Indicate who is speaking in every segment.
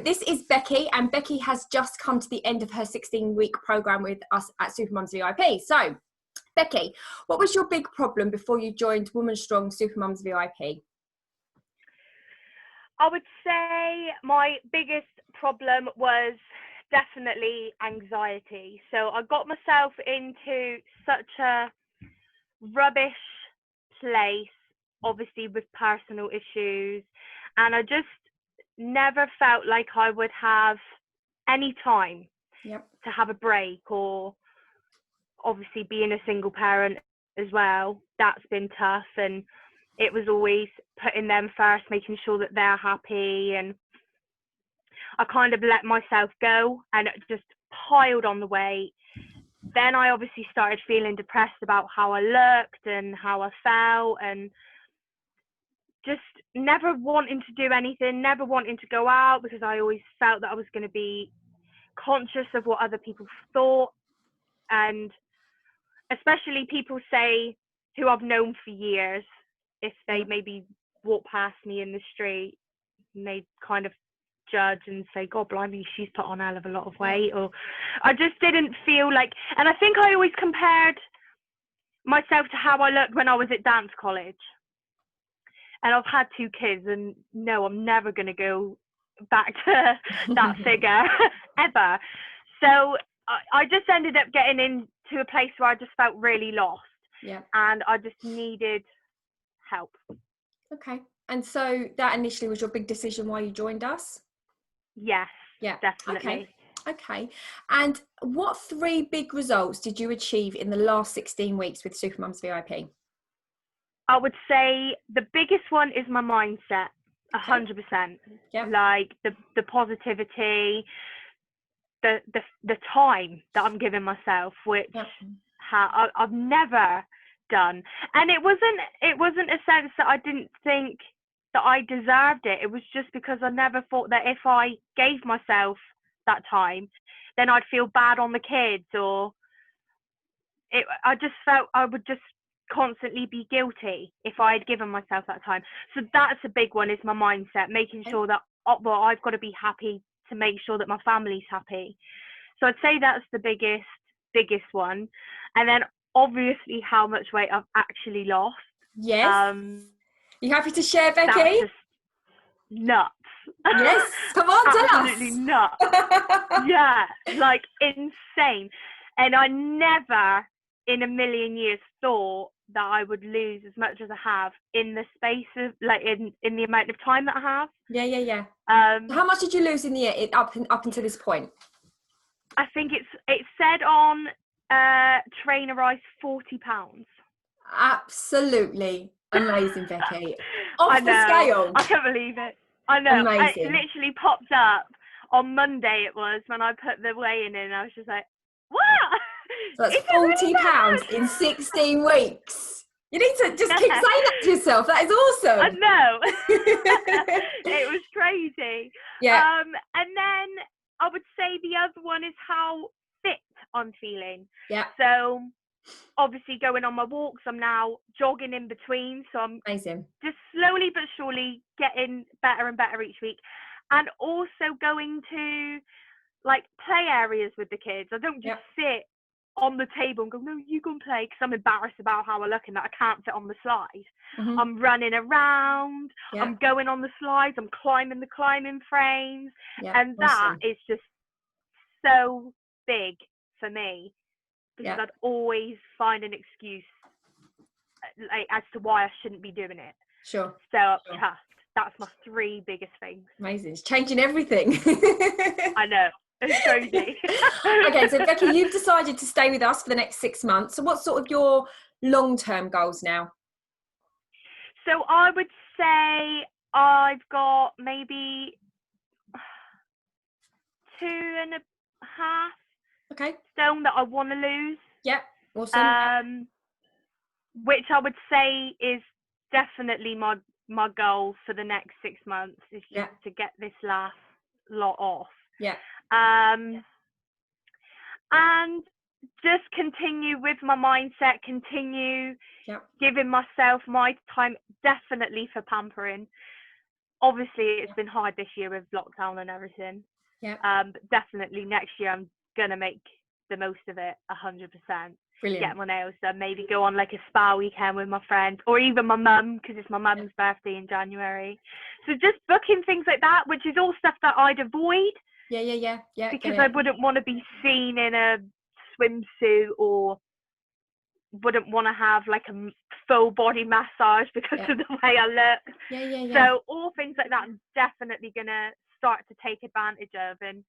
Speaker 1: this is Becky, and Becky has just come to the end of her 16-week program with us at Supermums VIP. So, Becky, what was your big problem before you joined Woman Strong Supermums VIP?
Speaker 2: I would say my biggest problem was definitely anxiety. So I got myself into such a rubbish place, obviously with personal issues, and I just never felt like I would have any time to have a break, or obviously being a single parent as well, that's been tough, and it was always putting them first, making sure that they're happy, and I kind of let myself go and it just piled on the weight. Then I obviously started feeling depressed about how I looked and how I felt, and just never wanting to do anything, never wanting to go out, because I always felt that I was going to be conscious of what other people thought. And especially people say, who I've known for years, if they maybe walk past me in the street and they kind of judge and say, God blimey, she's put on a hell of a lot of weight. Or I just didn't feel like, and I think I always compared myself to how I looked when I was at dance college. And I've had 2 kids, and no, I'm never going to go back to that figure ever. So I just ended up getting into a place where I just felt really lost.
Speaker 1: Yeah.
Speaker 2: And I just needed help.
Speaker 1: Okay. And so that initially was your big decision why you joined us?
Speaker 2: Yes.
Speaker 1: Yeah.
Speaker 2: Definitely.
Speaker 1: Okay. And what 3 big results did you achieve in the last 16 weeks with Supermums VIP?
Speaker 2: I would say the biggest one is my mindset, 100%.
Speaker 1: Yeah.
Speaker 2: Like the positivity, the time that I'm giving myself, which I've never done. And it wasn't a sense that I didn't think that I deserved it. It was just because I never thought that if I gave myself that time, then I'd feel bad on the kids, or I just felt I would just constantly be guilty if I had given myself that time. So that's a big one, is my mindset, making sure that I've got to be happy to make sure that my family's happy. So I'd say that's the biggest one. And then obviously how much weight I've actually lost.
Speaker 1: Yes. You happy to share, Becky?
Speaker 2: That's just nuts.
Speaker 1: Yes, come on, tell us.
Speaker 2: Absolutely nuts. Yeah, like insane. And I never in a million years thought that I would lose as much as I have in the space of, like, in the amount of time that I have.
Speaker 1: Yeah. How much did you lose in the year up until this point?
Speaker 2: I think it said on Trainerize 40 pounds.
Speaker 1: Absolutely amazing, Becky. Off
Speaker 2: the
Speaker 1: scale.
Speaker 2: I can't believe it. I know.
Speaker 1: Amazing.
Speaker 2: It literally popped up on Monday. It was when I put the weigh-in in. I was just like, what?
Speaker 1: So that's 40 pounds in 16 weeks. You need to just keep saying that to yourself. That is awesome.
Speaker 2: I know. It was crazy.
Speaker 1: Yeah.
Speaker 2: And then I would say the other one is how fit I'm feeling.
Speaker 1: Yeah.
Speaker 2: So obviously going on my walks, I'm now jogging in between. So I'm
Speaker 1: amazing.
Speaker 2: Just slowly but surely getting better and better each week. And also going to like play areas with the kids. I don't just sit on the table and go, no, you go and play, because I'm embarrassed about how I look and that I can't fit on the slide. Mm-hmm. I'm running around, I'm going on the slides, I'm climbing the climbing frames, and that is just so big for me, because I'd always find an excuse like as to why I shouldn't be doing it.
Speaker 1: Sure.
Speaker 2: So tough. That's my 3 biggest things.
Speaker 1: Amazing. It's changing everything.
Speaker 2: I know. It's crazy.
Speaker 1: Okay, so Becky, you've decided to stay with us for the next 6 months. So what's sort of your long-term goals now?
Speaker 2: So I would say I've got maybe 2.5 stone that I want to lose.
Speaker 1: Yeah, awesome.
Speaker 2: Which I would say is definitely my goal for the next 6 months, is just to get this last lot off.
Speaker 1: Yeah.
Speaker 2: And just continue with my mindset, continue giving myself my time, definitely for pampering. obviously it's been hard this year with lockdown and everything.
Speaker 1: Yeah.
Speaker 2: But definitely next year I'm gonna make the most of it 100%.
Speaker 1: Brilliant.
Speaker 2: Get my nails done, maybe go on like a spa weekend with my friends, or even my mum, because it's my mum's birthday in January. So just booking things like that, which is all stuff that I'd avoid.
Speaker 1: Yeah.
Speaker 2: Because I wouldn't want to be seen in a swimsuit, or wouldn't want to have like a full body massage because of the way I look.
Speaker 1: Yeah.
Speaker 2: So all things like that I'm definitely gonna start to take advantage of and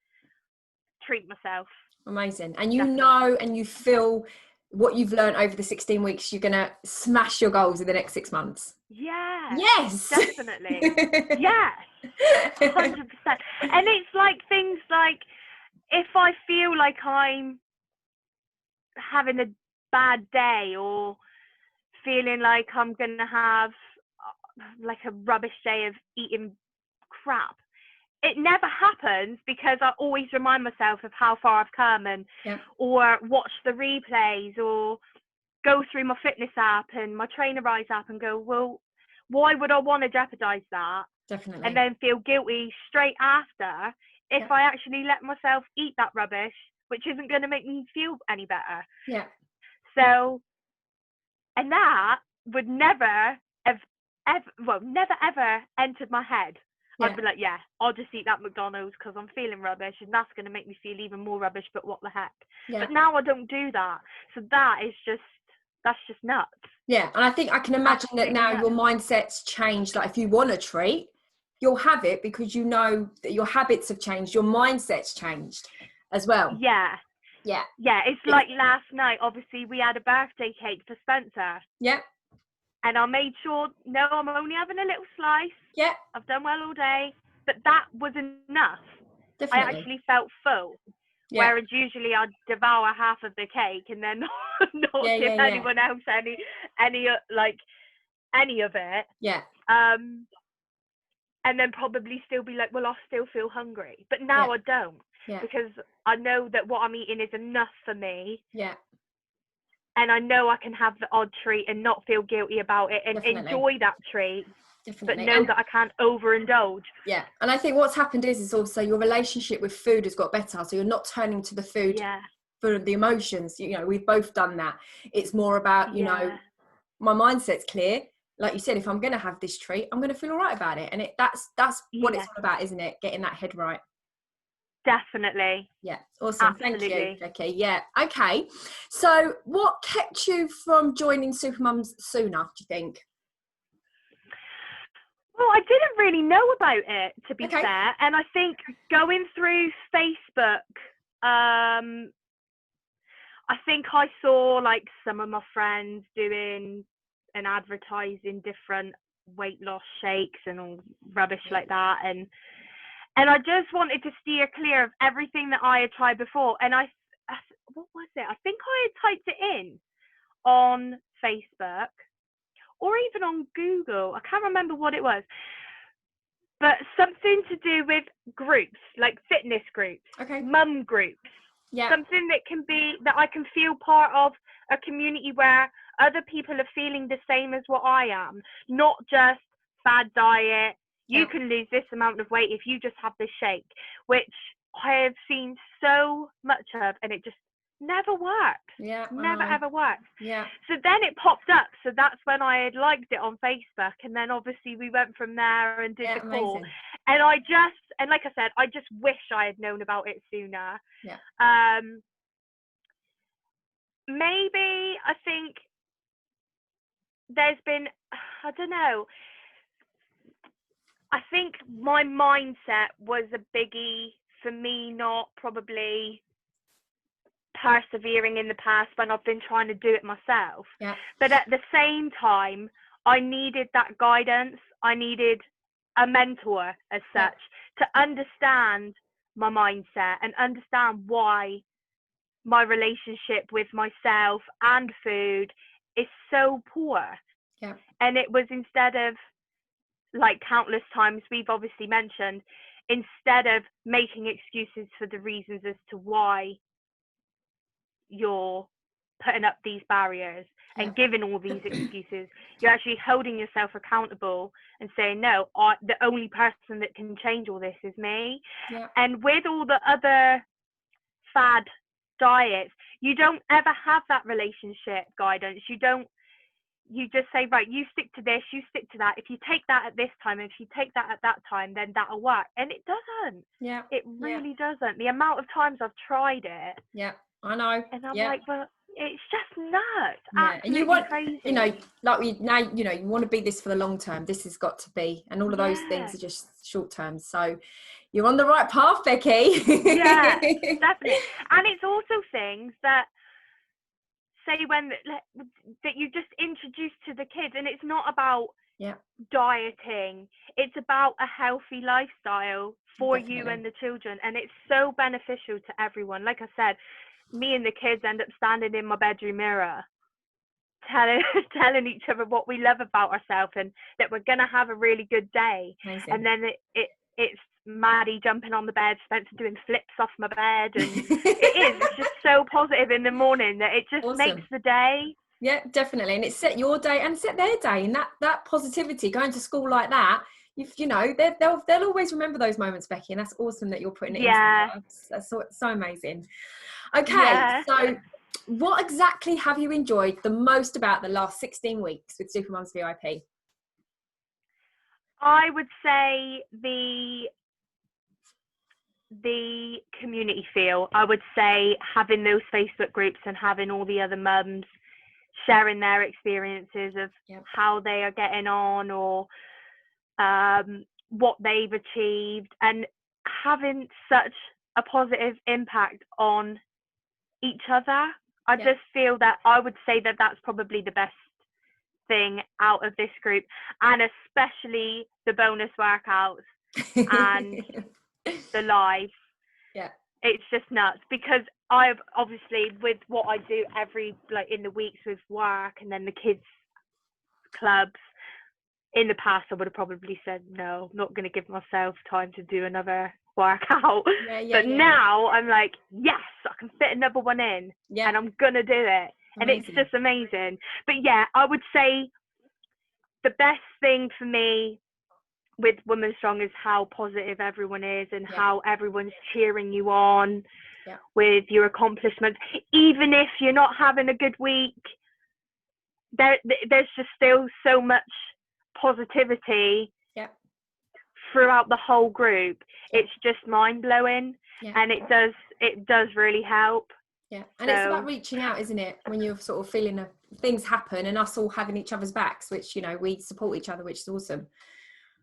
Speaker 2: treat myself.
Speaker 1: Amazing. And you know, and you feel what you've learned over the 16 weeks, you're gonna smash your goals in the next 6 months. Yes,
Speaker 2: Definitely. Yes, 100%. And it's like things like, if I feel like I'm having a bad day, or feeling like I'm gonna have like a rubbish day of eating crap, it never happens, because I always remind myself of how far I've come, and or watch the replays, or go through my fitness app and my Trainer Rise app and go, well, why would I want to jeopardize that?
Speaker 1: Definitely.
Speaker 2: And then feel guilty straight after if I actually let myself eat that rubbish, which isn't going to make me feel any better.
Speaker 1: Yeah.
Speaker 2: So, and that would never have never ever entered my head. I'd be like, yeah, I'll just eat that McDonald's because I'm feeling rubbish, and that's going to make me feel even more rubbish, but what the heck. But now I don't do that. So that's just nuts.
Speaker 1: Yeah, and I think I can imagine that now your mindset's changed. Like if you want a treat, you'll have it because you know that your habits have changed, your mindset's changed as well.
Speaker 2: Yeah, it's like last night, obviously we had a birthday cake for Spencer.
Speaker 1: Yeah.
Speaker 2: And I made sure, no, I'm only having a little slice.
Speaker 1: Yeah.
Speaker 2: I've done well all day. But that was enough.
Speaker 1: Definitely.
Speaker 2: I actually felt full. Yeah. Whereas usually I'd devour half of the cake and then not give anyone else any of it.
Speaker 1: Yeah.
Speaker 2: And then probably still be like, well, I still feel hungry. But now I don't. Yeah. Because I know that what I'm eating is enough for me.
Speaker 1: Yeah.
Speaker 2: And I know I can have the odd treat and not feel guilty about it, and enjoy that treat. Definitely. But know that I can't overindulge.
Speaker 1: Yeah. And I think what's happened is also your relationship with food has got better. So you're not turning to the food for the emotions. You know, we've both done that. It's more about, you know, my mindset's clear. Like you said, if I'm going to have this treat, I'm going to feel all right about it. And that's what it's all about, isn't it? Getting that head right.
Speaker 2: Definitely.
Speaker 1: Yeah, awesome. Absolutely. Thank you, Becky. Yeah, okay. So what kept you from joining Supermums sooner, do you think?
Speaker 2: Well, I didn't really know about it, to be fair. And I think going through Facebook, I think I saw like some of my friends doing and advertising different weight loss shakes and all rubbish like that. And I just wanted to steer clear of everything that I had tried before. And what was it? I think I had typed it in on Facebook or even on Google. I can't remember what it was. But something to do with groups, like fitness groups, mum groups. Yeah. Something that I can feel part of a community where other people are feeling the same as what I am. Not just fad diet. You can lose this amount of weight if you just have this shake, which I have seen so much of, and it just never works. Yeah. Never ever works. Yeah. So then it popped up. So that's when I had liked it on Facebook, and then obviously we went from there and did the call. Amazing. And like I said, I just wish I had known about it sooner. Yeah. Maybe I think there's been, I don't know. I think my mindset was a biggie for me, not probably persevering in the past when I've been trying to do it myself. Yeah. But at the same time, I needed that guidance. I needed a mentor as such to understand my mindset and understand why my relationship with myself and food is so poor. Yeah. And it was, instead of, like countless times we've obviously mentioned, instead of making excuses for the reasons as to why you're putting up these barriers and giving all these excuses. You're actually holding yourself accountable and saying, no, the only person that can change all this is me.
Speaker 1: Yeah.
Speaker 2: And with all the other fad diets, you don't ever have that relationship guidance. You just say, right, you stick to this, you stick to that. If you take that at this time, if you take that at that time, then that'll work. And it doesn't.
Speaker 1: Yeah.
Speaker 2: It really doesn't. The amount of times I've tried it.
Speaker 1: Yeah, I know.
Speaker 2: And I'm like, but it's just nuts.
Speaker 1: Yeah. And you want,
Speaker 2: crazy.
Speaker 1: you know, like you want to be this for the long term. This has got to be, and all of those things are just short term. So you're on the right path, Becky.
Speaker 2: Yeah, definitely. And it's also things that, say, that you just introduce to the kids, and it's not about dieting, it's about a healthy lifestyle for you and the children, and it's so beneficial to everyone. Like I said, me and the kids end up standing in my bedroom mirror telling each other what we love about ourselves and that we're gonna have a really good day.
Speaker 1: Amazing.
Speaker 2: And then it's Maddie jumping on the bed, Spencer doing flips off my bed, and it's just so positive in the morning that it just makes the day.
Speaker 1: Yeah, definitely. And it set your day and set their day, and that positivity, going to school like that, you know, they'll always remember those moments, Becky, and that's awesome that you're putting it into. That's so amazing. Okay, so what exactly have you enjoyed the most about the last 16 weeks with Supermums VIP?
Speaker 2: I would say the community feel. I would say having those Facebook groups and having all the other mums sharing their experiences of how they are getting on, or what they've achieved, and having such a positive impact on each other. I just feel that I would say that that's probably the best thing out of this group, and especially the bonus workouts and the lives. It's just nuts, because I've obviously, with what I do every, like, in the weeks with work and then the kids clubs, in the past I would have probably said, no, I'm not going to give myself time to do another workout. But now I'm like, yes, I can fit another one in, and I'm going to do it. Amazing. And it's just amazing. But I would say the best thing for me with Women Strong is how positive everyone is, and how everyone's cheering you on with your accomplishments. Even if you're not having a good week, there's just still so much positivity throughout the whole group. It's just mind-blowing, and it does really help. And
Speaker 1: it's about reaching out, isn't it, when you're sort of feeling things happen, and us all having each other's backs, which, you know, we support each other, which is awesome.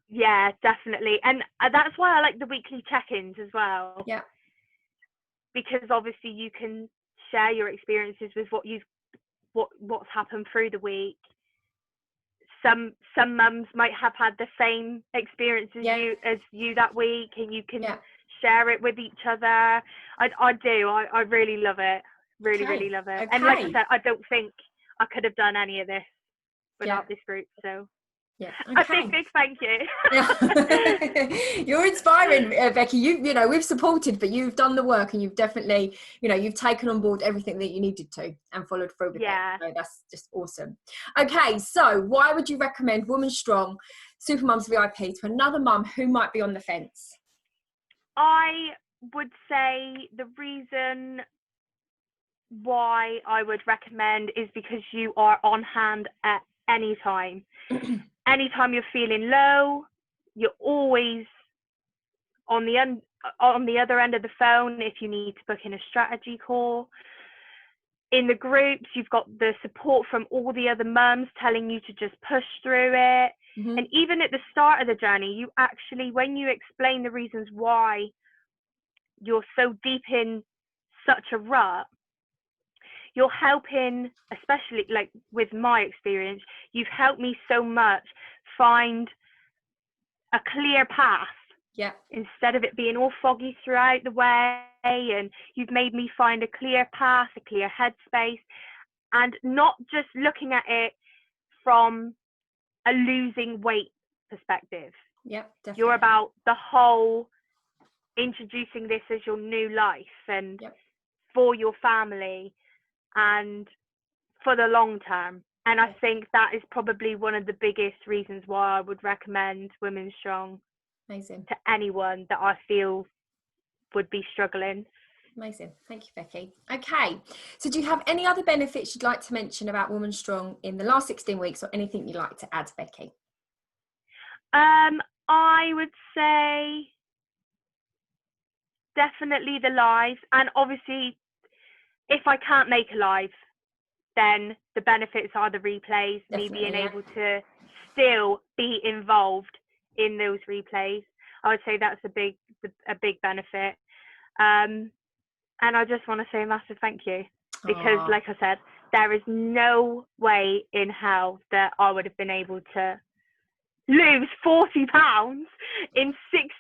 Speaker 2: Yeah, definitely. And that's why I like the weekly check-ins as well. Because obviously you can share your experiences with what's happened through the week. Some mums might have had the same experience as you that week, and you can share it with each other. I really love it. Really love it. And like I said, I don't think I could have done any of this without this group. So a big thank you.
Speaker 1: You're inspiring, Becky. You know, we've supported, but you've done the work, and you've definitely, you know, you've taken on board everything that you needed to and followed through with it. So that's just awesome. Okay, so why would you recommend Women Strong Supermums VIP to another mum who might be on the fence?
Speaker 2: I would say the reason why I would recommend is because you are on hand at any time. Anytime you're feeling low, you're always on the other end of the phone if you need to book in a strategy call. In the groups, you've got the support from all the other mums telling you to just push through it. And even at the start of the journey, you actually, when you explain the reasons why you're so deep in such a rut, you're helping, especially like with my experience, you've helped me so much find a clear path. Instead of it being all foggy throughout the way, and you've made me find a clear path, a clear headspace, and not just looking at it from a losing weight perspective.
Speaker 1: Definitely.
Speaker 2: You're about the whole, introducing this as your new life and for your family. And for the long term. And I think that is probably one of the biggest reasons why I would recommend Women Strong.
Speaker 1: Amazing.
Speaker 2: To anyone that I feel would be struggling.
Speaker 1: Amazing. Thank you, Becky. Okay. So do you have any other benefits you'd like to mention about Woman Strong in the last 16 weeks, or anything you'd like to add, Becky?
Speaker 2: I would say definitely the live. And obviously, if I can't make a live, then the benefits are the replays, me being able to still be involved in those replays. I would say that's a big benefit. And I just want to say a massive thank you, because like I said, there is no way in hell that I would have been able to lose 40 pounds in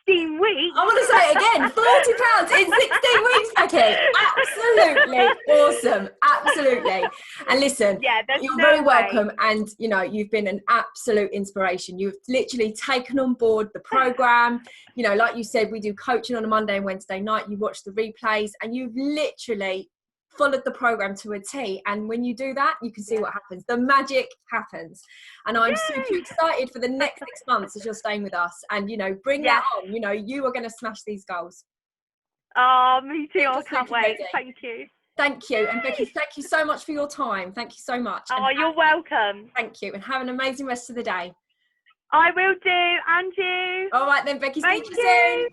Speaker 2: 16 weeks.
Speaker 1: I want to say it again, 40 pounds in 16 weeks, Becky. Absolutely awesome. Absolutely. And listen, you're very welcome. And, you know, you've been an absolute inspiration. You've literally taken on board the program. You know, like you said, we do coaching on a Monday and Wednesday night. You watch the replays and you've literally followed the program to a T, and when you do that, you can see what happens. The magic happens, and I'm super excited for the next 6 months as you're staying with us, and you know, bring that on. You know, you are going to smash these goals.
Speaker 2: Oh, me too. I can't wait. Thank you.
Speaker 1: Thank you. And Becky, thank you so much for your time. Thank you so much.
Speaker 2: Oh, you're welcome.
Speaker 1: Thank you, and have an amazing rest of the day.
Speaker 2: I will do, and you.
Speaker 1: All right then, Becky, speak to you soon.